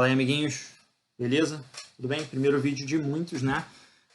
Fala aí, amiguinhos. Beleza? Tudo bem? Primeiro vídeo de muitos, né?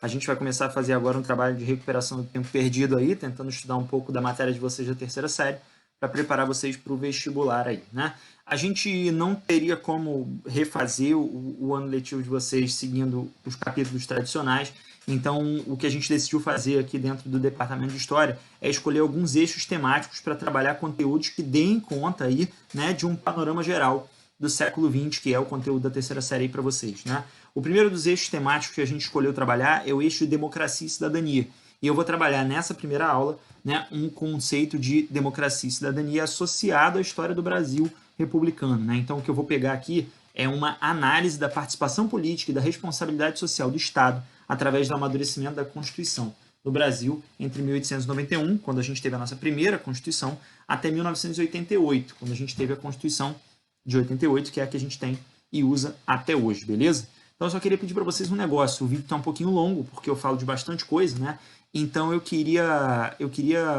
A gente vai começar a fazer agora um trabalho de recuperação do tempo perdido aí, tentando estudar um pouco da matéria de vocês da terceira série, para preparar vocês para o vestibular aí, né? A gente não teria como refazer o ano letivo de vocês seguindo os capítulos tradicionais, então o que a gente decidiu fazer aqui dentro do Departamento de História é escolher alguns eixos temáticos para trabalhar conteúdos que deem conta aí, né, de um panorama geral do século XX, que é o conteúdo da terceira série aí para vocês, né? O primeiro dos eixos temáticos que a gente escolheu trabalhar é o eixo de democracia e cidadania. E eu vou trabalhar nessa primeira aula, né, um conceito de democracia e cidadania associado à história do Brasil republicano, né? Então o que eu vou pegar aqui é uma análise da participação política e da responsabilidade social do Estado através do amadurecimento da Constituição no Brasil entre 1891, quando a gente teve a nossa primeira Constituição, até 1988, quando a gente teve a Constituição de 88, que é a que a gente tem e usa até hoje, beleza? Então eu só queria pedir para vocês um negócio. O vídeo está um pouquinho longo, porque eu falo de bastante coisa, né? Então eu queria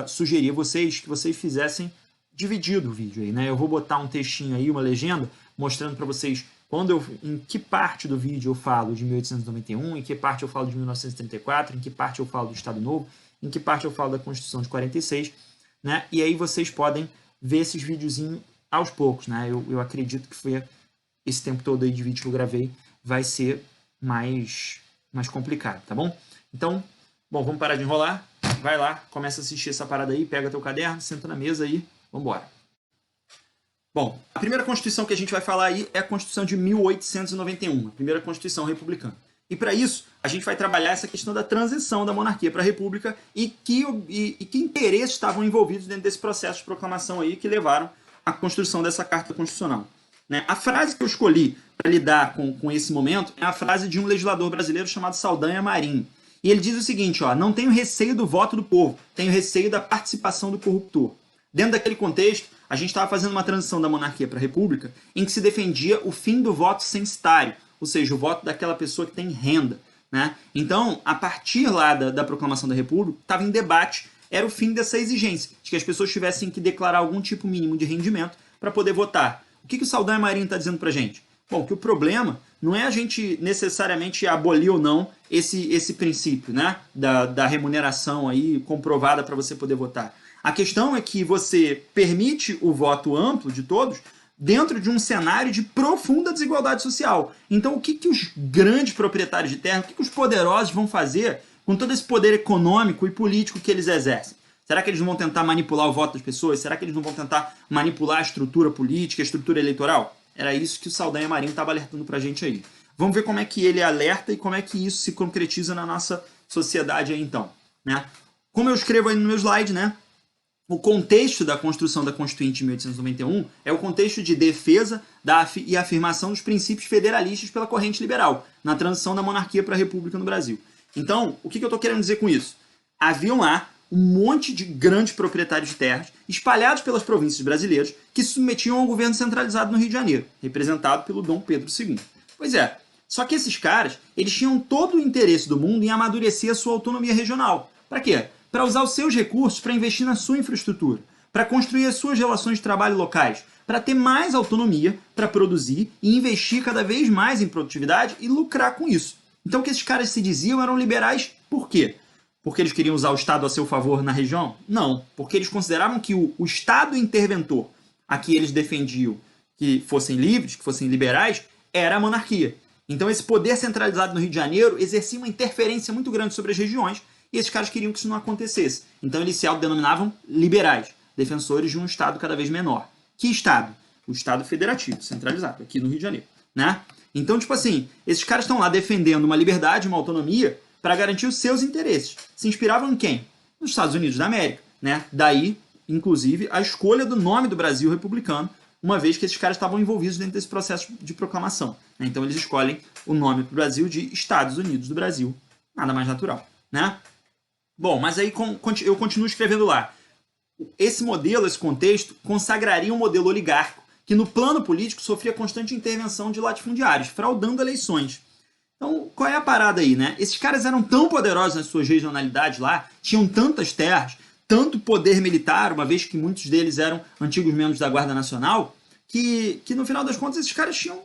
sugerir a vocês que vocês fizessem dividido o vídeo aí, né? Eu vou botar um textinho aí, uma legenda, mostrando para vocês em que parte do vídeo eu falo de 1891, em que parte eu falo de 1934, em que parte eu falo do Estado Novo, em que parte eu falo da Constituição de 46, né? E aí vocês podem ver esses videozinhos aos poucos, né? Eu acredito que foi esse tempo todo aí de vídeo que eu gravei vai ser mais complicado, tá bom? Então, bom, vamos parar de enrolar. Vai lá, começa a assistir essa parada aí, pega teu caderno, senta na mesa aí, vamos embora. Bom, a primeira Constituição que a gente vai falar aí é a Constituição de 1891, a primeira Constituição republicana. E para isso, a gente vai trabalhar essa questão da transição da monarquia para a república e que interesses estavam envolvidos dentro desse processo de proclamação aí que levaram à construção dessa Carta Constitucional, né? A frase que eu escolhi para lidar com esse momento é a frase de um legislador brasileiro chamado Saldanha Marinho. E ele diz o seguinte, ó: não tenho receio do voto do povo, tenho receio da participação do corruptor. Dentro daquele contexto, a gente estava fazendo uma transição da monarquia para a república em que se defendia o fim do voto censitário, ou seja, o voto daquela pessoa que tem renda, né? Então, a partir lá da proclamação da república, estava em debate, era o fim dessa exigência, de que as pessoas tivessem que declarar algum tipo mínimo de rendimento para poder votar. O que o Saldanha Marinho está dizendo para a gente? Bom, que o problema não é a gente necessariamente abolir ou não esse princípio, né, da remuneração aí comprovada para você poder votar. A questão é que você permite o voto amplo de todos dentro de um cenário de profunda desigualdade social. Então, o que os grandes proprietários de terra, o que os poderosos vão fazer com todo esse poder econômico e político que eles exercem? Será que eles não vão tentar manipular o voto das pessoas? Será que eles não vão tentar manipular a estrutura política, a estrutura eleitoral? Era isso que o Saldanha Marinho estava alertando para a gente aí. Vamos ver como é que ele alerta e como é que isso se concretiza na nossa sociedade aí então, né? Como eu escrevo aí no meu slide, né? O contexto da construção da Constituinte de 1891 é o contexto de defesa e afirmação dos princípios federalistas pela corrente liberal, na transição da monarquia para a república no Brasil. Então, o que eu estou querendo dizer com isso? Haviam lá um monte de grandes proprietários de terras espalhados pelas províncias brasileiras que se submetiam ao governo centralizado no Rio de Janeiro, representado pelo Dom Pedro II. Pois é, só que esses caras, eles tinham todo o interesse do mundo em amadurecer a sua autonomia regional. Para quê? Para usar os seus recursos para investir na sua infraestrutura, para construir as suas relações de trabalho locais, para ter mais autonomia para produzir e investir cada vez mais em produtividade e lucrar com isso. Então o que esses caras se diziam eram liberais por quê? Porque eles queriam usar o Estado a seu favor na região? Não, porque eles consideravam que o Estado interventor a que eles defendiam que fossem livres, que fossem liberais, era a monarquia. Então esse poder centralizado no Rio de Janeiro exercia uma interferência muito grande sobre as regiões e esses caras queriam que isso não acontecesse. Então eles se autodenominavam liberais, defensores de um Estado cada vez menor. Que Estado? O Estado federativo, centralizado, aqui no Rio de Janeiro, né? Então, tipo assim, esses caras estão lá defendendo uma liberdade, uma autonomia para garantir os seus interesses. Se inspiravam em quem? Nos Estados Unidos da América, né? Daí, inclusive, a escolha do nome do Brasil republicano, uma vez que esses caras estavam envolvidos dentro desse processo de proclamação, né? Então eles escolhem o nome do Brasil de Estados Unidos do Brasil. Nada mais natural, né? Bom, mas aí eu continuo escrevendo lá. Esse modelo, esse contexto, consagraria um modelo oligárquico que no plano político sofria constante intervenção de latifundiários, fraudando eleições. Então, qual é a parada aí, né? Esses caras eram tão poderosos nas suas regionalidades lá, tinham tantas terras, tanto poder militar, uma vez que muitos deles eram antigos membros da Guarda Nacional, que no final das contas esses caras tinham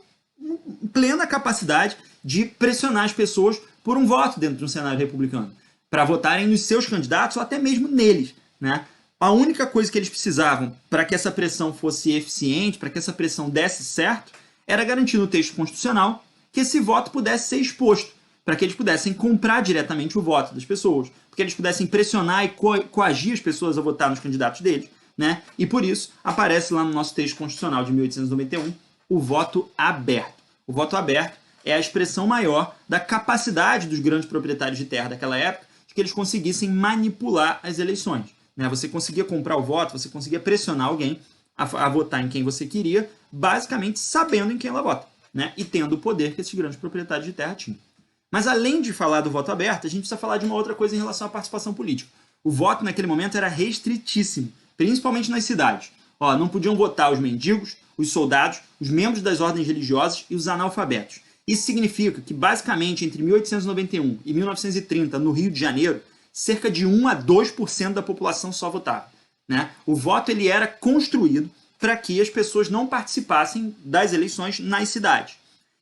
plena capacidade de pressionar as pessoas por um voto dentro de um cenário republicano, para votarem nos seus candidatos ou até mesmo neles, né? A única coisa que eles precisavam para que essa pressão fosse eficiente, para que essa pressão desse certo, era garantir no texto constitucional que esse voto pudesse ser exposto, para que eles pudessem comprar diretamente o voto das pessoas, porque eles pudessem pressionar e coagir as pessoas a votar nos candidatos deles, né? E por isso aparece lá no nosso texto constitucional de 1891 o voto aberto. O voto aberto é a expressão maior da capacidade dos grandes proprietários de terra daquela época de que eles conseguissem manipular as eleições, né? Você conseguia comprar o voto, você conseguia pressionar alguém a votar em quem você queria, basicamente sabendo em quem ela vota, né? E tendo o poder que esses grandes proprietários de terra tinham. Mas além de falar do voto aberto, a gente precisa falar de uma outra coisa em relação à participação política. O voto naquele momento era restritíssimo, principalmente nas cidades. Ó, não podiam votar os mendigos, os soldados, os membros das ordens religiosas e os analfabetos. Isso significa que, basicamente, entre 1891 e 1930, no Rio de Janeiro, cerca de 1 a 2% da população só votava, né? O voto ele era construído para que as pessoas não participassem das eleições nas cidades.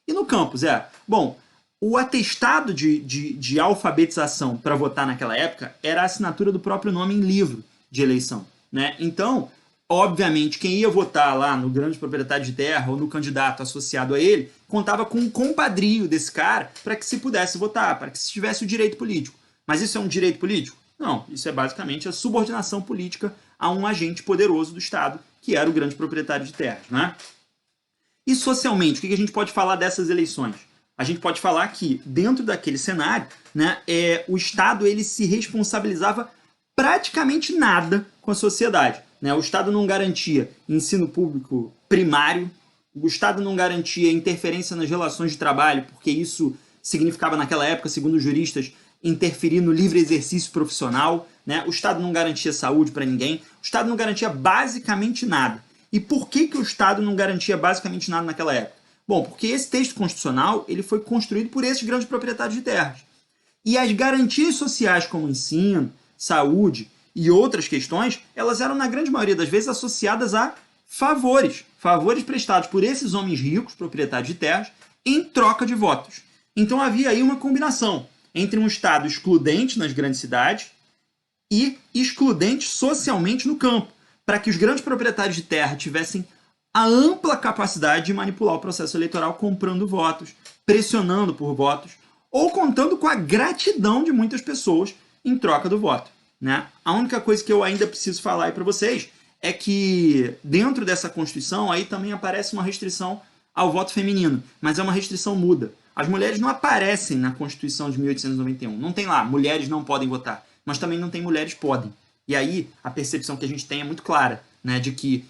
E no campus, bom, o atestado de alfabetização para votar naquela época era a assinatura do próprio nome em livro de eleição, né? Então, obviamente, quem ia votar lá no grande proprietário de terra ou no candidato associado a ele, contava com um compadrio desse cara para que se pudesse votar, para que se tivesse o direito político. Mas isso é um direito político? Não, isso é basicamente a subordinação política a um agente poderoso do Estado, que era o grande proprietário de terras, né? E socialmente, o que a gente pode falar dessas eleições? A gente pode falar que, dentro daquele cenário, né, o Estado ele se responsabilizava praticamente nada com a sociedade, né? O Estado não garantia ensino público primário, o Estado não garantia interferência nas relações de trabalho, porque isso significava, naquela época, segundo os juristas, interferir no livre exercício profissional, né? O Estado não garantia saúde para ninguém, o Estado não garantia basicamente nada. E por que o Estado não garantia basicamente nada naquela época? Bom, porque esse texto constitucional ele foi construído por esses grandes proprietários de terras. E as garantias sociais como ensino, saúde e outras questões, elas eram, na grande maioria das vezes, associadas a favores prestados por esses homens ricos, proprietários de terras, em troca de votos. Então havia aí uma combinação entre um Estado excludente nas grandes cidades e excludente socialmente no campo, para que os grandes proprietários de terra tivessem a ampla capacidade de manipular o processo eleitoral comprando votos, pressionando por votos, ou contando com a gratidão de muitas pessoas em troca do voto, né? A única coisa que eu ainda preciso falar aí para vocês é que dentro dessa Constituição aí também aparece uma restrição ao voto feminino, mas é uma restrição muda. As mulheres não aparecem na Constituição de 1891. Não tem lá, mulheres não podem votar, mas também não tem mulheres podem. E aí a percepção que a gente tem é muito clara, né, de que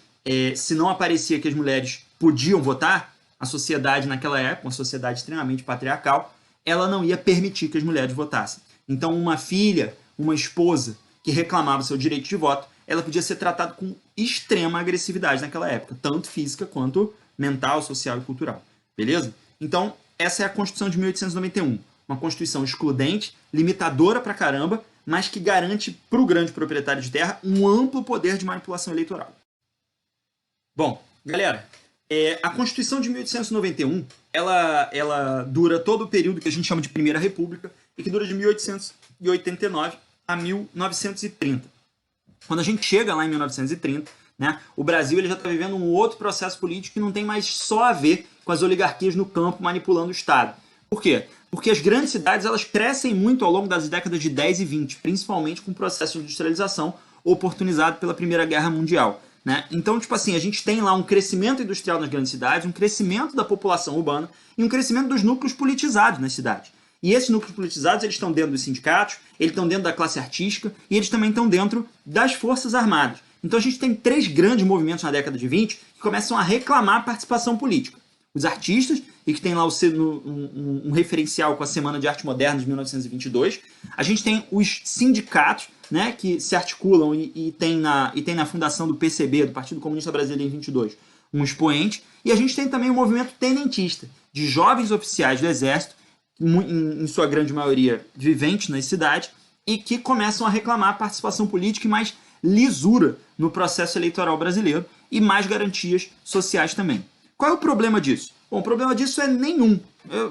se não aparecia que as mulheres podiam votar, a sociedade naquela época, uma sociedade extremamente patriarcal, ela não ia permitir que as mulheres votassem. Então uma filha, uma esposa que reclamava seu direito de voto, ela podia ser tratada com extrema agressividade naquela época, tanto física quanto mental, social e cultural. Beleza? Então, essa é a Constituição de 1891. Uma Constituição excludente, limitadora pra caramba, mas que garante para o grande proprietário de terra um amplo poder de manipulação eleitoral. Bom, galera, a Constituição de 1891, ela dura todo o período que a gente chama de Primeira República e que dura de 1889 a 1930. Quando a gente chega lá em 1930, né, o Brasil ele já está vivendo um outro processo político que não tem mais só a ver com as oligarquias no campo manipulando o Estado. Por quê? Porque as grandes cidades elas crescem muito ao longo das décadas de 10 e 20, principalmente com o processo de industrialização oportunizado pela Primeira Guerra Mundial, né? Então, tipo assim, a gente tem lá um crescimento industrial nas grandes cidades, um crescimento da população urbana e um crescimento dos núcleos politizados nas cidades. E esses núcleos politizados eles estão dentro dos sindicatos, eles estão dentro da classe artística e eles também estão dentro das forças armadas. Então a gente tem 3 grandes movimentos na década de 20 que começam a reclamar a participação política. Os artistas, e que tem lá um referencial com a Semana de Arte Moderna de 1922. A gente tem os sindicatos, né, que se articulam e tem na fundação do PCB, do Partido Comunista Brasileiro, em 22, um expoente. E a gente tem também o movimento tenentista, de jovens oficiais do Exército, em sua grande maioria viventes nas cidades, e que começam a reclamar a participação política e mais lisura no processo eleitoral brasileiro e mais garantias sociais também. Qual é o problema disso? Bom, o problema disso é nenhum.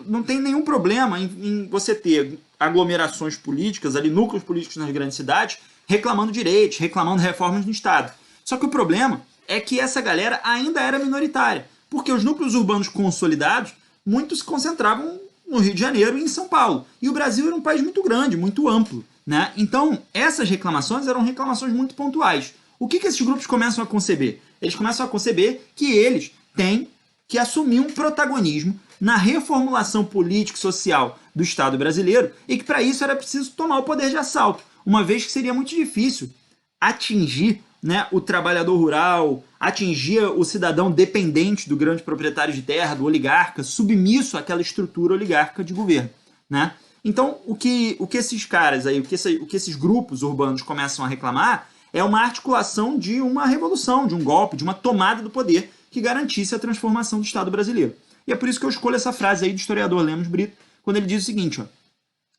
Não tem nenhum problema em você ter aglomerações políticas, ali, núcleos políticos nas grandes cidades, reclamando direitos, reclamando reformas no Estado. Só que o problema é que essa galera ainda era minoritária, porque os núcleos urbanos consolidados, muitos se concentravam no Rio de Janeiro e em São Paulo. E o Brasil era um país muito grande, muito amplo, né? Então, essas reclamações eram reclamações muito pontuais. O que esses grupos começam a conceber? Eles começam a conceber que eles têm que assumir um protagonismo na reformulação político-social do Estado brasileiro e que para isso era preciso tomar o poder de assalto, uma vez que seria muito difícil atingir, né, o trabalhador rural, atingir o cidadão dependente do grande proprietário de terra, do oligarca, submisso àquela estrutura oligárquica de governo, né? Então, o que esses caras aí, o que esses grupos urbanos começam a reclamar é uma articulação de uma revolução, de um golpe, de uma tomada do poder que garantisse a transformação do Estado brasileiro. E é por isso que eu escolho essa frase aí do historiador Lemos Brito, quando ele diz o seguinte, ó: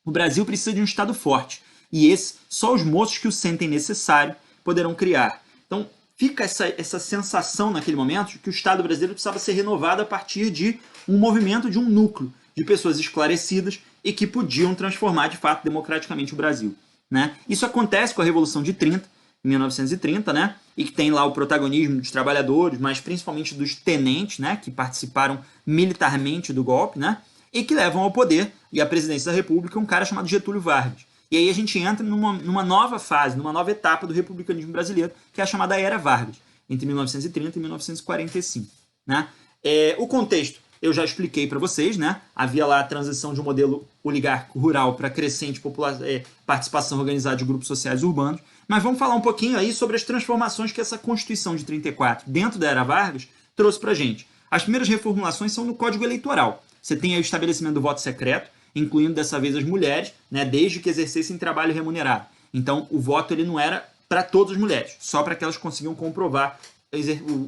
o Brasil precisa de um Estado forte, e esse só os moços que o sentem necessário poderão criar. Então, fica essa sensação naquele momento de que o Estado brasileiro precisava ser renovado a partir de um movimento, de um núcleo de pessoas esclarecidas e que podiam transformar, de fato, democraticamente o Brasil, né? Isso acontece com a Revolução de 30, em 1930, né? E que tem lá o protagonismo dos trabalhadores, mas principalmente dos tenentes, né? Que participaram militarmente do golpe, né? E que levam ao poder e à presidência da República um cara chamado Getúlio Vargas. E aí a gente entra numa nova fase, numa nova etapa do republicanismo brasileiro, que é a chamada Era Vargas, entre 1930 e 1945. Né? O contexto eu já expliquei para vocês, né? Havia lá a transição de um modelo oligárquico rural para crescente participação organizada de grupos sociais urbanos, mas vamos falar um pouquinho aí sobre as transformações que essa Constituição de 34, dentro da Era Vargas, trouxe para a gente. As primeiras reformulações são no Código Eleitoral. Você tem aí o estabelecimento do voto secreto, incluindo dessa vez as mulheres, né, desde que exercessem trabalho remunerado. Então, o voto ele não era para todas as mulheres, só para que elas consigam comprovar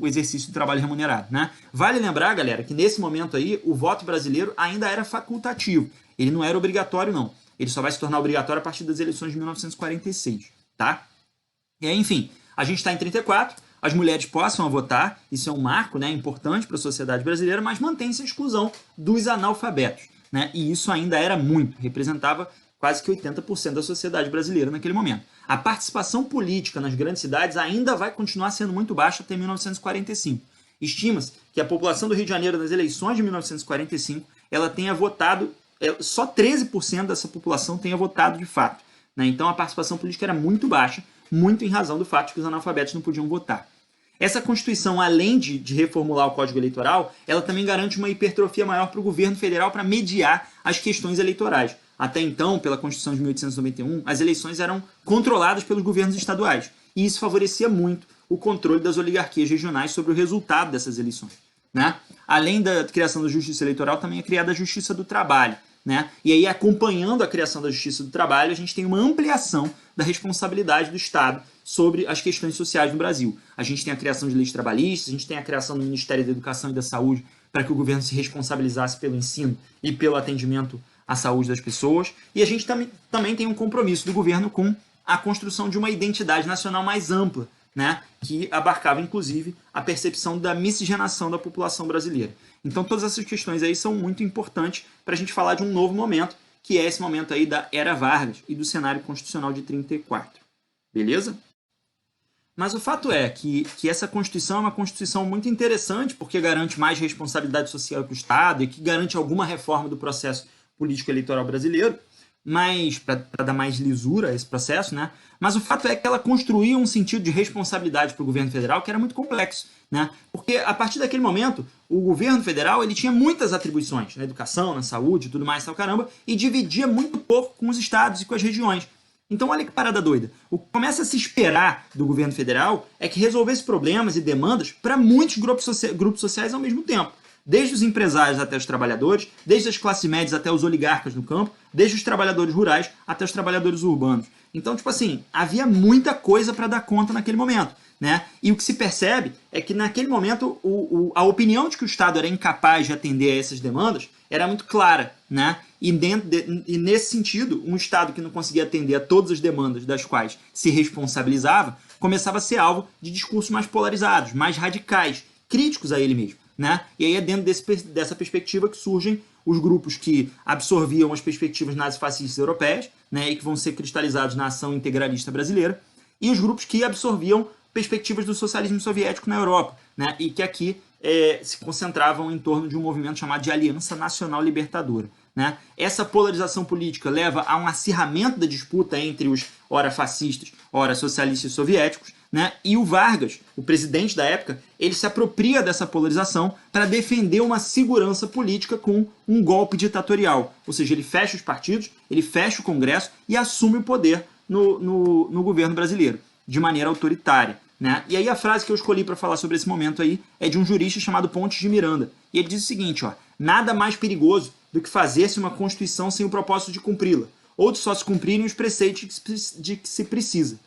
o exercício do trabalho remunerado. Né? Vale lembrar, galera, que nesse momento aí, o voto brasileiro ainda era facultativo. Ele não era obrigatório, não. Ele só vai se tornar obrigatório a partir das eleições de 1946. Tá? E aí, enfim, a gente está em 34, as mulheres possam votar, isso é um marco, né, importante para a sociedade brasileira, mas mantém-se a exclusão dos analfabetos. Né? E isso ainda era muito, representava quase que 80% da sociedade brasileira naquele momento. A participação política nas grandes cidades ainda vai continuar sendo muito baixa até 1945. Estima-se que a população do Rio de Janeiro nas eleições de 1945 ela tenha votado, só 13% dessa população tenha votado de fato. Né? Então a participação política era muito baixa, muito em razão do fato de que os analfabetos não podiam votar. Essa Constituição, além de reformular o Código Eleitoral, ela também garante uma hipertrofia maior para o governo federal para mediar as questões eleitorais. Até então, pela Constituição de 1891, as eleições eram controladas pelos governos estaduais, e isso favorecia muito o controle das oligarquias regionais sobre o resultado dessas eleições. Né? Além da criação da Justiça Eleitoral, também é criada a Justiça do Trabalho. Né? E aí, acompanhando a criação da Justiça do Trabalho, a gente tem uma ampliação da responsabilidade do Estado sobre as questões sociais no Brasil. A gente tem a criação de leis trabalhistas, a gente tem a criação do Ministério da Educação e da Saúde para que o governo se responsabilizasse pelo ensino e pelo atendimento à saúde das pessoas. E a gente também tem um compromisso do governo com a construção de uma identidade nacional mais ampla, né? Que abarcava, inclusive, a percepção da miscigenação da população brasileira. Então, todas essas questões aí são muito importantes para a gente falar de um novo momento, que é esse momento aí da Era Vargas e do cenário constitucional de 34. Beleza? Mas o fato é que essa Constituição é uma Constituição muito interessante, porque garante mais responsabilidade social para o Estado e que garante alguma reforma do processo político-eleitoral brasileiro, mas para dar mais lisura a esse processo, né? Mas o fato é que ela construía um sentido de responsabilidade para o governo federal que era muito complexo, né? Porque a partir daquele momento o governo federal ele tinha muitas atribuições na educação, na saúde, tudo mais, tal caramba, e dividia muito pouco com os estados e com as regiões. Então olha que parada doida. O que começa a se esperar do governo federal é que resolvesse problemas e demandas para muitos grupos sociais ao mesmo tempo. Desde os empresários até os trabalhadores, desde as classes médias até os oligarcas no campo, desde os trabalhadores rurais até os trabalhadores urbanos. Então, tipo assim, havia muita coisa para dar conta naquele momento. Né? E o que se percebe é que naquele momento a opinião de que o Estado era incapaz de atender a essas demandas era muito clara. Né? E nesse sentido, um Estado que não conseguia atender a todas as demandas das quais se responsabilizava começava a ser alvo de discursos mais polarizados, mais radicais, críticos a ele mesmo. né? E aí é dentro dessa perspectiva que surgem os grupos que absorviam as perspectivas nazifascistas europeias, né, e que vão ser cristalizados na ação integralista brasileira, e os grupos que absorviam perspectivas do socialismo soviético na Europa, né, e que aqui se concentravam em torno de um movimento chamado de Aliança Nacional Libertadora. Né? Essa polarização política leva a um acirramento da disputa entre os ora fascistas, ora socialistas soviéticos, né? E o Vargas, o presidente da época, ele se apropria dessa polarização para defender uma segurança política com um golpe ditatorial. Ou seja, ele fecha os partidos, ele fecha o Congresso e assume o poder no governo brasileiro, de maneira autoritária. Né? E aí a frase que eu escolhi para falar sobre esse momento aí é de um jurista chamado Pontes de Miranda. E ele diz o seguinte, ó, nada mais perigoso do que fazer-se uma Constituição sem o propósito de cumpri-la, ou de só se cumprirem os preceitos de que se precisa,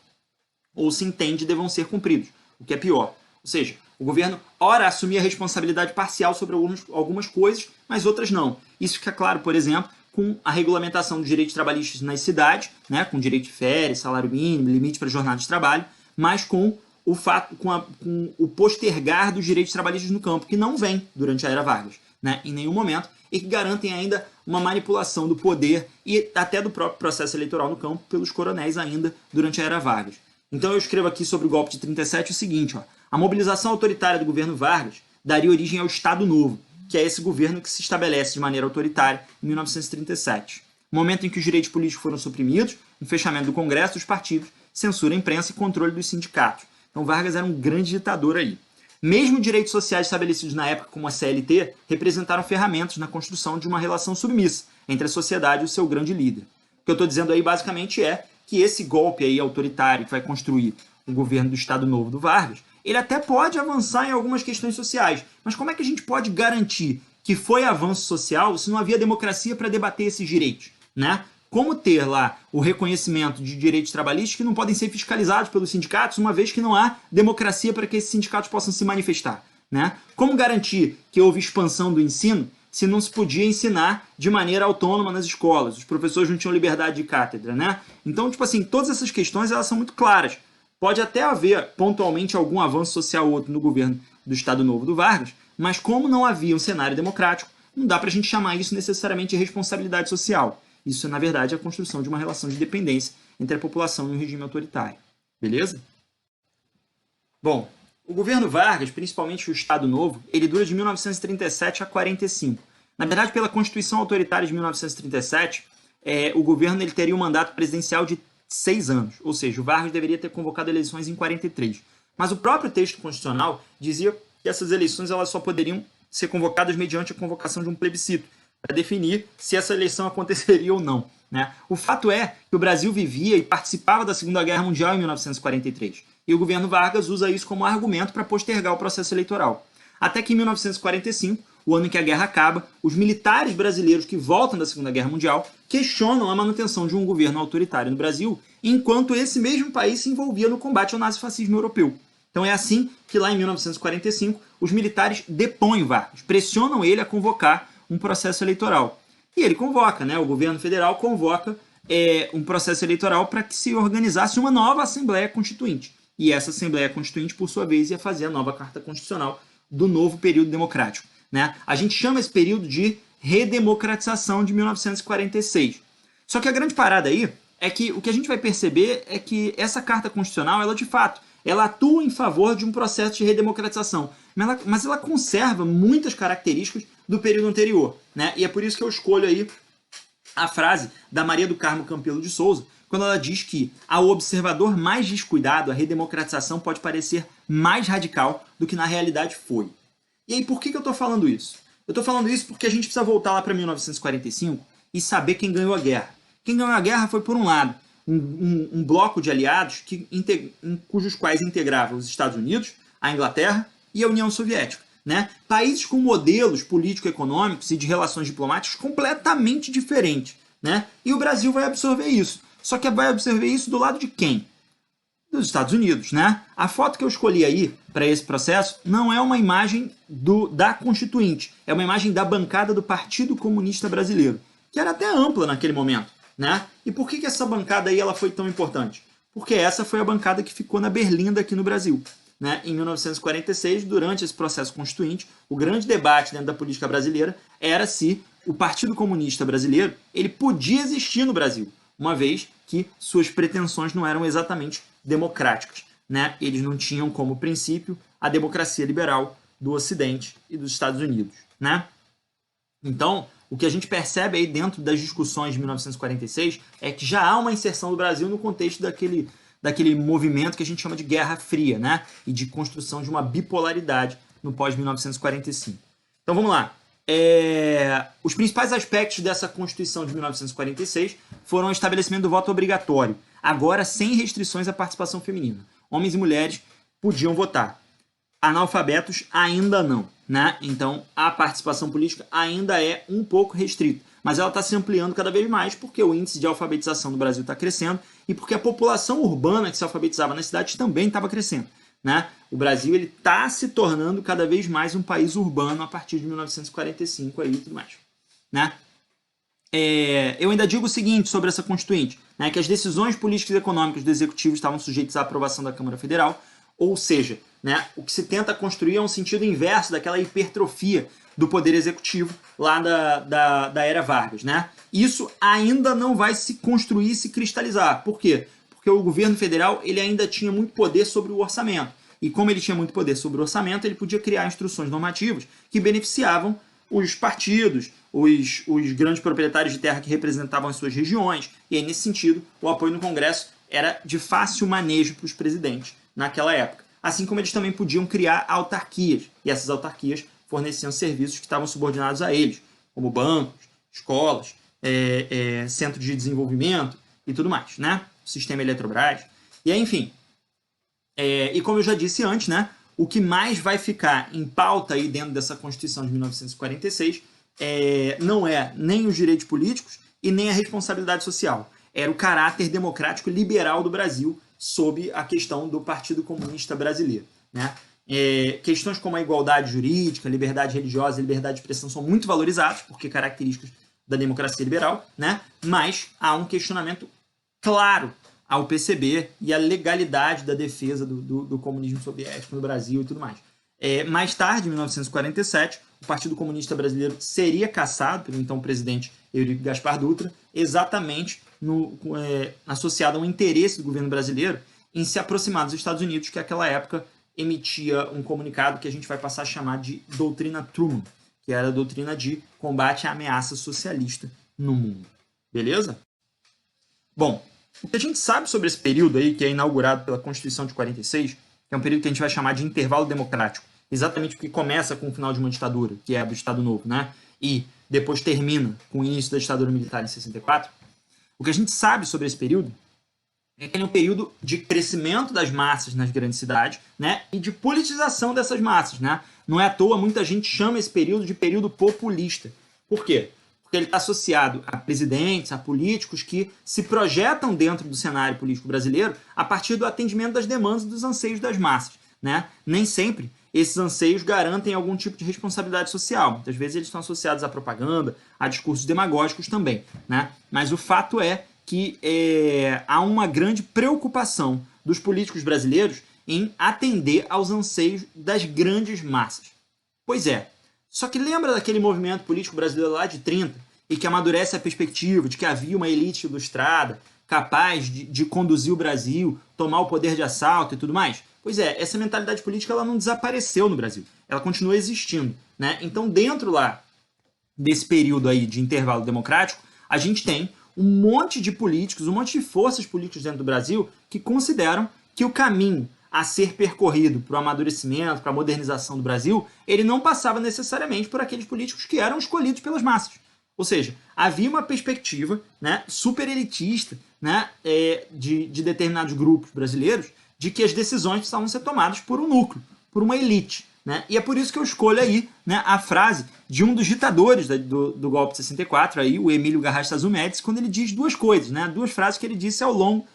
ou se entende devam ser cumpridos, o que é pior. Ou seja, o governo, ora, assumia a responsabilidade parcial sobre algumas coisas, mas outras não. Isso fica claro, por exemplo, com a regulamentação dos direitos trabalhistas nas cidades, né, com direito de férias, salário mínimo, limite para jornada de trabalho, mas com o postergar dos direitos trabalhistas no campo, que não vem durante a era Vargas, né, em nenhum momento, e que garantem ainda uma manipulação do poder e até do próprio processo eleitoral no campo pelos coronéis ainda durante a era Vargas. Então eu escrevo aqui sobre o golpe de 37 o seguinte, ó, a mobilização autoritária do governo Vargas daria origem ao Estado Novo, que é esse governo que se estabelece de maneira autoritária em 1937. Momento em que os direitos políticos foram suprimidos, o fechamento do Congresso, dos partidos, censura à imprensa e controle dos sindicatos. Então Vargas era um grande ditador aí. Mesmo direitos sociais estabelecidos na época, como a CLT, representaram ferramentas na construção de uma relação submissa entre a sociedade e o seu grande líder. O que eu estou dizendo aí basicamente é que esse golpe aí autoritário que vai construir o governo do Estado Novo do Vargas, ele até pode avançar em algumas questões sociais, mas como é que a gente pode garantir que foi avanço social se não havia democracia para debater esses direitos, né? Como ter lá o reconhecimento de direitos trabalhistas que não podem ser fiscalizados pelos sindicatos, uma vez que não há democracia para que esses sindicatos possam se manifestar, né? Como garantir que houve expansão do ensino se não se podia ensinar de maneira autônoma nas escolas? Os professores não tinham liberdade de cátedra, né? Então, tipo assim, todas essas questões elas são muito claras. Pode até haver pontualmente algum avanço social ou outro no governo do Estado Novo do Vargas, mas como não havia um cenário democrático, não dá para a gente chamar isso necessariamente de responsabilidade social. Isso, na verdade, é a construção de uma relação de dependência entre a população e o regime autoritário. Beleza? Bom, o governo Vargas, principalmente o Estado Novo, ele dura de 1937 a 45. Na verdade, pela Constituição Autoritária de 1937, o governo ele teria um mandato presidencial de 6 anos, ou seja, o Vargas deveria ter convocado eleições em 43. Mas o próprio texto constitucional dizia que essas eleições elas só poderiam ser convocadas mediante a convocação de um plebiscito, para definir se essa eleição aconteceria ou não. Né? O fato é que o Brasil vivia e participava da Segunda Guerra Mundial em 1943, e o governo Vargas usa isso como argumento para postergar o processo eleitoral. Até que em 1945, o ano em que a guerra acaba, os militares brasileiros que voltam da Segunda Guerra Mundial questionam a manutenção de um governo autoritário no Brasil, enquanto esse mesmo país se envolvia no combate ao nazifascismo europeu. Então é assim que lá em 1945, os militares depõem Vargas, pressionam ele a convocar um processo eleitoral. E ele convoca, né? O governo federal convoca um processo eleitoral para que se organizasse uma nova Assembleia Constituinte. E essa Assembleia Constituinte, por sua vez, ia fazer a nova Carta Constitucional do novo período democrático. Né? A gente chama esse período de redemocratização de 1946. Só que a grande parada aí é que o que a gente vai perceber é que essa Carta Constitucional, ela de fato, ela atua em favor de um processo de redemocratização, mas ela conserva muitas características do período anterior, né? E é por isso que eu escolho aí a frase da Maria do Carmo Campelo de Souza, quando ela diz que ao observador mais descuidado, a redemocratização pode parecer mais radical do que na realidade foi. E aí, por que eu estou falando isso? Eu estou falando isso porque a gente precisa voltar lá para 1945 e saber quem ganhou a guerra. Quem ganhou a guerra foi, por um lado, um bloco de aliados cujos quais integravam os Estados Unidos, a Inglaterra e a União Soviética. Né? Países com modelos político-econômicos e de relações diplomáticas completamente diferentes. Né? E o Brasil vai absorver isso. Só que vai absorver isso do lado de quem? Dos Estados Unidos. Né? A foto que eu escolhi aí para esse processo não é uma imagem da Constituinte, é uma imagem da bancada do Partido Comunista Brasileiro, que era até ampla naquele momento. Né? E por que essa bancada aí ela foi tão importante? Porque essa foi a bancada que ficou na Berlinda aqui no Brasil. né, em 1946, durante esse processo constituinte, o grande debate dentro da política brasileira era se o Partido Comunista Brasileiro ele podia existir no Brasil, uma vez que suas pretensões não eram exatamente democráticas, né? Eles não tinham como princípio a democracia liberal do Ocidente e dos Estados Unidos, né? Então, o que a gente percebe aí dentro das discussões de 1946 é que já há uma inserção do Brasil no contexto daquele movimento que a gente chama de Guerra Fria, né? E de construção de uma bipolaridade no pós-1945. Então, vamos lá. Os principais aspectos dessa Constituição de 1946 foram o estabelecimento do voto obrigatório, agora sem restrições à participação feminina. Homens e mulheres podiam votar. Analfabetos ainda não, né? Então a participação política ainda é um pouco restrita, mas ela está se ampliando cada vez mais porque o índice de alfabetização do Brasil está crescendo e porque a população urbana que se alfabetizava nas cidades também estava crescendo, né? O Brasil está se tornando cada vez mais um país urbano a partir de 1945 aí, e tudo mais, né? Eu ainda digo o seguinte sobre essa Constituinte, né, que as decisões políticas e econômicas do Executivo estavam sujeitas à aprovação da Câmara Federal, ou seja, né, o que se tenta construir é um sentido inverso daquela hipertrofia do poder executivo lá da era Vargas, né? Isso ainda não vai se construir e se cristalizar. Por quê? Porque o governo federal ele ainda tinha muito poder sobre o orçamento. E como ele tinha muito poder sobre o orçamento, ele podia criar instruções normativas que beneficiavam os partidos, os grandes proprietários de terra que representavam as suas regiões. E aí, nesse sentido, o apoio no Congresso era de fácil manejo para os presidentes naquela época. Assim como eles também podiam criar autarquias, e essas autarquias forneciam serviços que estavam subordinados a eles, como bancos, escolas, centros de desenvolvimento e tudo mais, né? O sistema Eletrobras. E aí, enfim, e como eu já disse antes, né, o que mais vai ficar em pauta aí dentro dessa Constituição de 1946 não é nem os direitos políticos e nem a responsabilidade social. Era o caráter democrático liberal do Brasil sob a questão do Partido Comunista Brasileiro, né? Questões como a igualdade jurídica, liberdade religiosa e liberdade de expressão são muito valorizadas, porque características da democracia liberal, né? Mas há um questionamento claro ao PCB e à legalidade da defesa do comunismo soviético no Brasil e tudo mais. Mais tarde, em 1947, o Partido Comunista Brasileiro seria cassado pelo então presidente Eurico Gaspar Dutra, exatamente associado a um interesse do governo brasileiro em se aproximar dos Estados Unidos, que naquela época emitia um comunicado que a gente vai passar a chamar de doutrina Truman, que era a doutrina de combate à ameaça socialista no mundo. Beleza? Bom, o que a gente sabe sobre esse período aí, que é inaugurado pela Constituição de 46, que é um período que a gente vai chamar de intervalo democrático, exatamente porque começa com o final de uma ditadura, que é a do Estado Novo, né? E depois termina com o início da ditadura militar em 64, o que a gente sabe sobre esse período é que ele é um período de crescimento das massas nas grandes cidades, né? E de politização dessas massas, né? Não é à toa, muita gente chama esse período de período populista. Por quê? Porque ele está associado a presidentes, a políticos que se projetam dentro do cenário político brasileiro a partir do atendimento das demandas e dos anseios das massas, né? Nem sempre esses anseios garantem algum tipo de responsabilidade social. Muitas vezes eles estão associados à propaganda, a discursos demagógicos também, né? Mas o fato é que há uma grande preocupação dos políticos brasileiros em atender aos anseios das grandes massas. Pois é, só que lembra daquele movimento político brasileiro lá de 30 e que amadurece a perspectiva de que havia uma elite ilustrada capaz de conduzir o Brasil, tomar o poder de assalto e tudo mais? Pois é, essa mentalidade política ela não desapareceu no Brasil, ela continua existindo, né? Então, dentro lá desse período aí de intervalo democrático, a gente tem um monte de políticos, um monte de forças políticas dentro do Brasil que consideram que o caminho a ser percorrido para o amadurecimento, para a modernização do Brasil, ele não passava necessariamente por aqueles políticos que eram escolhidos pelas massas. Ou seja, havia uma perspectiva, né, super elitista, né, de determinados grupos brasileiros de que as decisões precisavam ser tomadas por um núcleo, por uma elite. Né? E é por isso que eu escolho aí, né, a frase de um dos ditadores do golpe de 64, aí, o Emílio Garrastazu Médici, quando ele diz duas coisas, né, duas frases que ele disse ao longo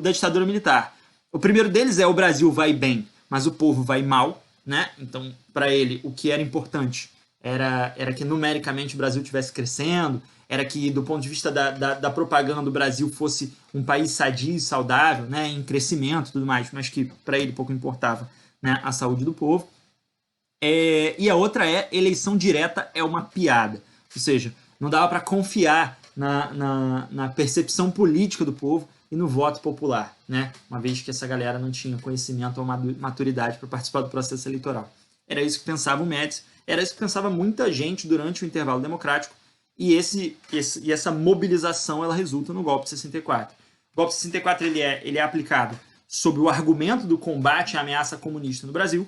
da ditadura militar. O primeiro deles é: o Brasil vai bem, mas o povo vai mal. Né? Então, para ele, o que era importante era que numericamente o Brasil estivesse crescendo, era que do ponto de vista da propaganda o Brasil fosse um país sadio e saudável, né, em crescimento e tudo mais, mas que para ele pouco importava, né, a saúde do povo. E a outra eleição direta é uma piada, ou seja, não dava para confiar na percepção política do povo e no voto popular, né? Uma vez que essa galera não tinha conhecimento ou maturidade para participar do processo eleitoral. Era isso que pensava o Médici, era isso que pensava muita gente durante o intervalo democrático, e essa mobilização ela resulta no golpe de 64. O golpe de 64 ele é aplicado sob o argumento do combate à ameaça comunista no Brasil,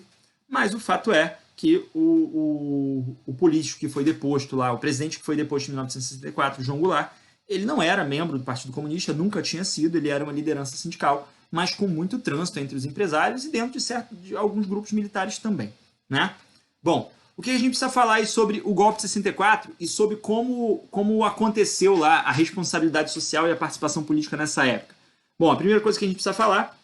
mas o fato é que o político que foi deposto lá, o presidente que foi deposto em 1964, João Goulart, ele não era membro do Partido Comunista, nunca tinha sido, ele era uma liderança sindical, mas com muito trânsito entre os empresários e dentro de alguns grupos militares também, né? Bom, o que a gente precisa falar aí sobre o golpe de 64 e sobre como aconteceu lá a responsabilidade social e a participação política nessa época? Bom, a primeira coisa que a gente precisa falar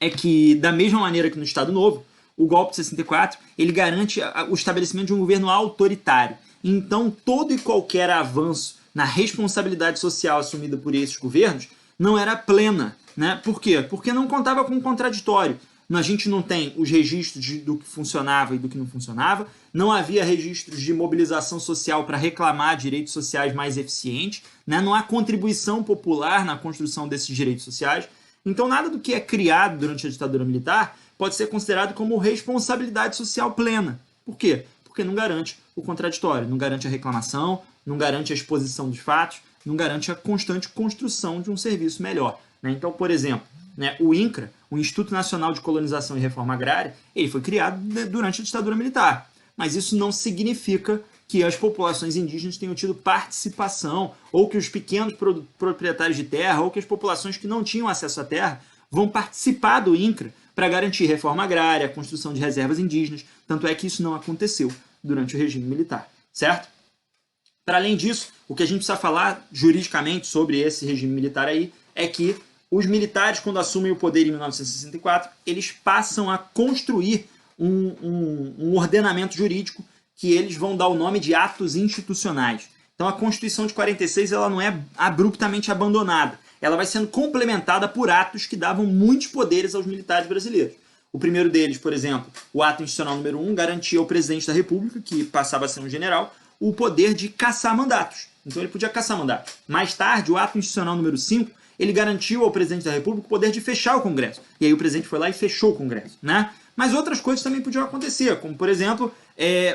é que, da mesma maneira que no Estado Novo, o golpe de 64 ele garante o estabelecimento de um governo autoritário. Então, todo e qualquer avanço na responsabilidade social assumida por esses governos não era plena, né? Por quê? Porque não contava com um contraditório. A gente não tem os registros do que funcionava e do que não funcionava, não havia registros de mobilização social para reclamar direitos sociais mais eficientes, né? Não há contribuição popular na construção desses direitos sociais. Então, nada do que é criado durante a ditadura militar pode ser considerado como responsabilidade social plena. Por quê? Porque não garante o contraditório, não garante a reclamação, não garante a exposição dos fatos, não garante a constante construção de um serviço melhor, né? Então, por exemplo, né, o INCRA, o Instituto Nacional de Colonização e Reforma Agrária, ele foi criado durante a ditadura militar. Mas isso não significa que as populações indígenas tenham tido participação, ou que os pequenos proprietários de terra, ou que as populações que não tinham acesso à terra vão participar do INCRA para garantir reforma agrária, a construção de reservas indígenas. Tanto é que isso não aconteceu durante o regime militar, certo? Para além disso, o que a gente precisa falar juridicamente sobre esse regime militar aí é que os militares, quando assumem o poder em 1964, eles passam a construir um ordenamento jurídico que eles vão dar o nome de atos institucionais. Então, a Constituição de 46 ela não é abruptamente abandonada. Ela vai sendo complementada por atos que davam muitos poderes aos militares brasileiros. O primeiro deles, por exemplo, o ato institucional número 1, garantia ao presidente da República, que passava a ser um general, o poder de caçar mandatos. Então, ele podia caçar mandatos. Mais tarde, o ato institucional número 5, ele garantiu ao presidente da República o poder de fechar o Congresso. E aí o presidente foi lá e fechou o Congresso, né? Mas outras coisas também podiam acontecer, como, por exemplo,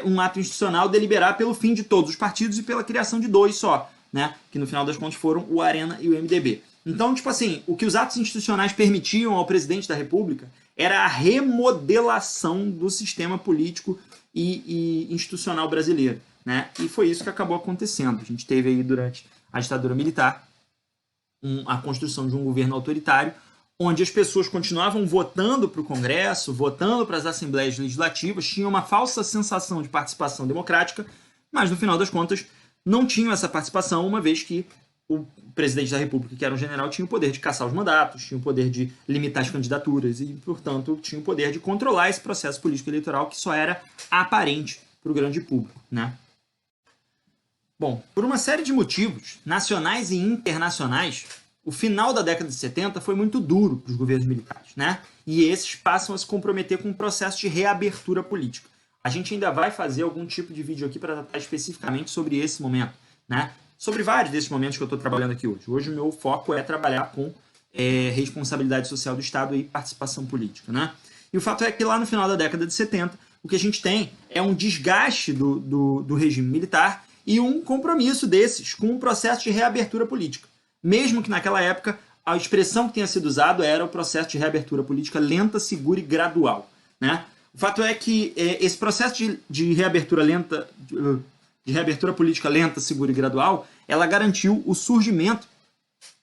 um ato institucional deliberar pelo fim de todos os partidos e pela criação de 2 só, né? Que no final das contas foram o Arena e o MDB. Então, tipo assim, o que os atos institucionais permitiam ao presidente da República era a remodelação do sistema político e institucional brasileiro, né? E foi isso que acabou acontecendo. A gente teve aí durante a ditadura militar a construção de um governo autoritário, onde as pessoas continuavam votando para o Congresso, votando para as assembleias legislativas, tinham uma falsa sensação de participação democrática, mas no final das contas não tinham essa participação, uma vez que o presidente da República, que era um general, tinha o poder de caçar os mandatos, tinha o poder de limitar as candidaturas e, portanto, tinha o poder de controlar esse processo político eleitoral que só era aparente para o grande público, né? Bom, por uma série de motivos, nacionais e internacionais, o final da década de 70 foi muito duro para os governos militares, né? E esses passam a se comprometer com um processo de reabertura política. A gente ainda vai fazer algum tipo de vídeo aqui para tratar especificamente sobre esse momento, né? Sobre vários desses momentos que eu estou trabalhando aqui hoje. Hoje o meu foco é trabalhar com responsabilidade social do Estado e participação política, né? E o fato é que lá no final da década de 70, o que a gente tem é um desgaste do regime militar e um compromisso desses com um processo de reabertura política. Mesmo que naquela época a expressão que tenha sido usada era o processo de reabertura política lenta, segura e gradual, né? O fato é que esse processo de reabertura lenta, de reabertura política lenta, segura e gradual, ela garantiu o surgimento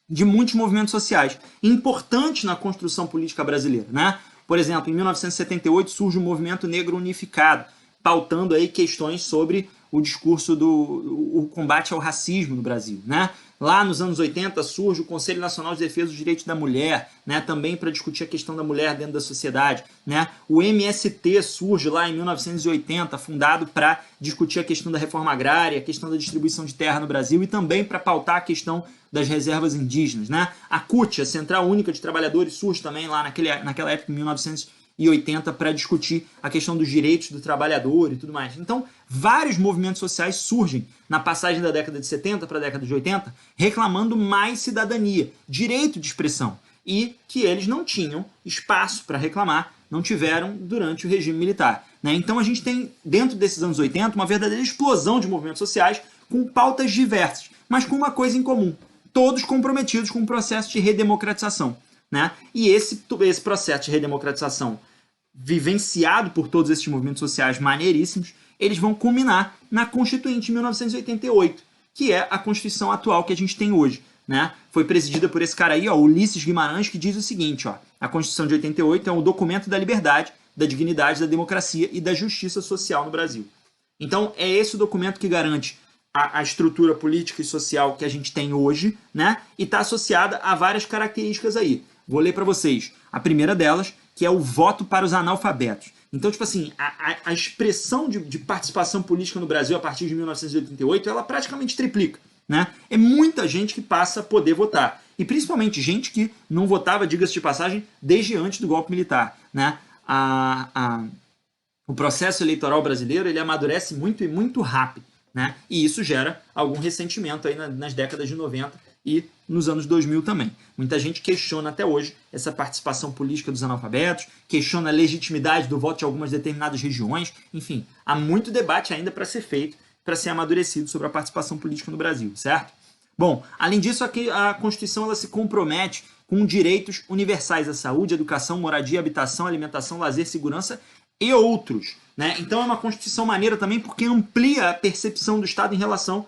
de muitos movimentos sociais importantes na construção política brasileira, né? Por exemplo, em 1978 surge o Movimento Negro Unificado, pautando aí questões sobre o discurso o combate ao racismo no Brasil, né? Lá nos anos 80 surge o Conselho Nacional de Defesa dos Direitos da Mulher, né? Também para discutir a questão da mulher dentro da sociedade, né? O MST surge lá em 1980, fundado para discutir a questão da reforma agrária, a questão da distribuição de terra no Brasil e também para pautar a questão das reservas indígenas, né? A CUT, a Central Única de Trabalhadores, surge também lá naquela época, em 1980, para discutir a questão dos direitos do trabalhador e tudo mais. Então, vários movimentos sociais surgem na passagem da década de 70 para a década de 80, reclamando mais cidadania, direito de expressão, e que eles não tinham espaço para reclamar, não tiveram durante o regime militar, né? Então a gente tem, dentro desses anos 80, uma verdadeira explosão de movimentos sociais com pautas diversas, mas com uma coisa em comum: todos comprometidos com o processo de redemocratização, né? E esse processo de redemocratização, vivenciado por todos esses movimentos sociais maneiríssimos, eles vão culminar na Constituinte de 1988, que é a Constituição atual que a gente tem hoje, né? Foi presidida por esse cara aí, ó, Ulisses Guimarães, que diz o seguinte, ó: a Constituição de 88 é um documento da liberdade, da dignidade, da democracia e da justiça social no Brasil. Então, é esse o documento que garante a estrutura política e social que a gente tem hoje, né? E está associada a várias características aí. Vou ler para vocês. A primeira delas, que é o voto para os analfabetos. Então, tipo assim, a expressão de participação política no Brasil a partir de 1988, ela praticamente triplica, né? É muita gente que passa a poder votar. E principalmente gente que não votava, diga-se de passagem, desde antes do golpe militar, né? O processo eleitoral brasileiro, ele amadurece muito e muito rápido, né? E isso gera algum ressentimento aí nas décadas de 90 e nos anos 2000 também. Muita gente questiona até hoje essa participação política dos analfabetos, questiona a legitimidade do voto de algumas determinadas regiões. Enfim, há muito debate ainda para ser feito, para ser amadurecido sobre a participação política no Brasil, certo? Bom, além disso, a Constituição ela se compromete com direitos universais à saúde, educação, moradia, habitação, alimentação, lazer, segurança e outros, né? Então é uma Constituição maneira também porque amplia a percepção do Estado em relação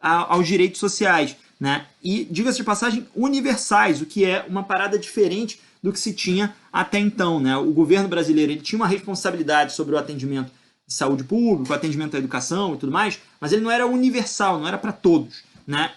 aos direitos sociais, né? E, diga-se de passagem, universais, o que é uma parada diferente do que se tinha até então, né? O governo brasileiro ele tinha uma responsabilidade sobre o atendimento de saúde pública, o atendimento à educação e tudo mais, mas ele não era universal, não era para todos, né?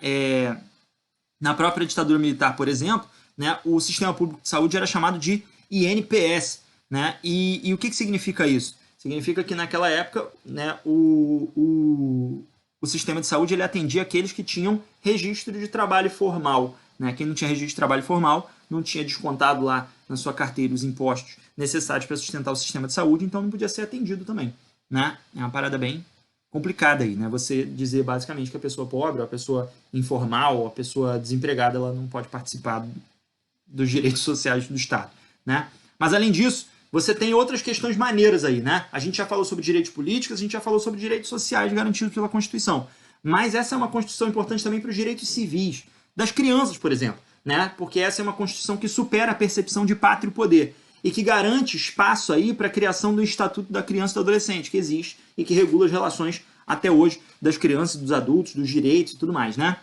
Na própria ditadura militar, por exemplo, né, o sistema público de saúde era chamado de INPS, né? E o que significa isso? Significa que naquela época, né, o sistema de saúde ele atendia aqueles que tinham registro de trabalho formal, né? Quem não tinha registro de trabalho formal não tinha descontado lá na sua carteira os impostos necessários para sustentar o sistema de saúde, então não podia ser atendido também, né? É uma parada bem complicada aí, né? Você dizer basicamente que a pessoa pobre, a pessoa informal, a pessoa desempregada, ela não pode participar dos direitos sociais do Estado, né? Mas além disso, você tem outras questões maneiras aí, né? A gente já falou sobre direitos políticos, a gente já falou sobre direitos sociais garantidos pela Constituição. Mas essa é uma Constituição importante também para os direitos civis, das crianças, por exemplo, né? Porque essa é uma Constituição que supera a percepção de pátria e poder e que garante espaço aí para a criação do Estatuto da Criança e do Adolescente, que existe e que regula as relações até hoje das crianças, dos adultos, dos direitos e tudo mais, né?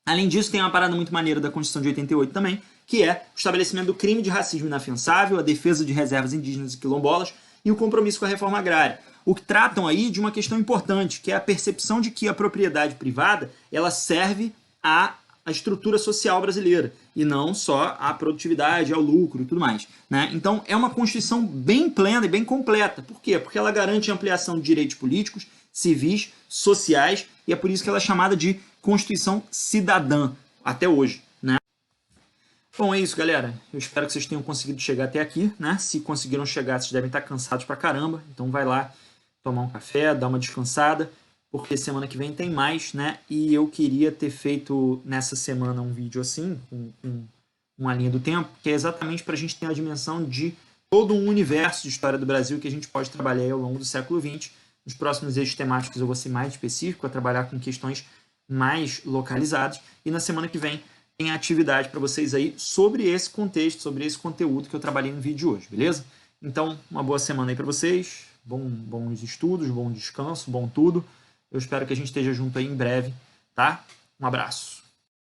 Além disso, tem uma parada muito maneira da Constituição de 88 também, que é o estabelecimento do crime de racismo inafiançável, a defesa de reservas indígenas e quilombolas e o compromisso com a reforma agrária. O que tratam aí de uma questão importante, que é a percepção de que a propriedade privada ela serve à estrutura social brasileira e não só à produtividade, ao lucro e tudo mais, né? Então é uma Constituição bem plena e bem completa. Por quê? Porque ela garante a ampliação de direitos políticos, civis, sociais e é por isso que ela é chamada de Constituição Cidadã até hoje, né? Bom, é isso, galera. Eu espero que vocês tenham conseguido chegar até aqui, né? Se conseguiram chegar, vocês devem estar cansados pra caramba. Então vai lá tomar um café, dar uma descansada, porque semana que vem tem mais, né? E eu queria ter feito nessa semana um vídeo assim, com uma linha do tempo, que é exatamente para a gente ter a dimensão de todo um universo de história do Brasil que a gente pode trabalhar aí ao longo do século XX. Nos próximos eixos temáticos eu vou ser mais específico, a trabalhar com questões mais localizadas. E na semana que vem tem atividade para vocês aí sobre esse contexto, sobre esse conteúdo que eu trabalhei no vídeo de hoje, beleza? Então, uma boa semana aí para vocês, bons estudos, bom descanso, bom tudo. Eu espero que a gente esteja junto aí em breve, tá? Um abraço.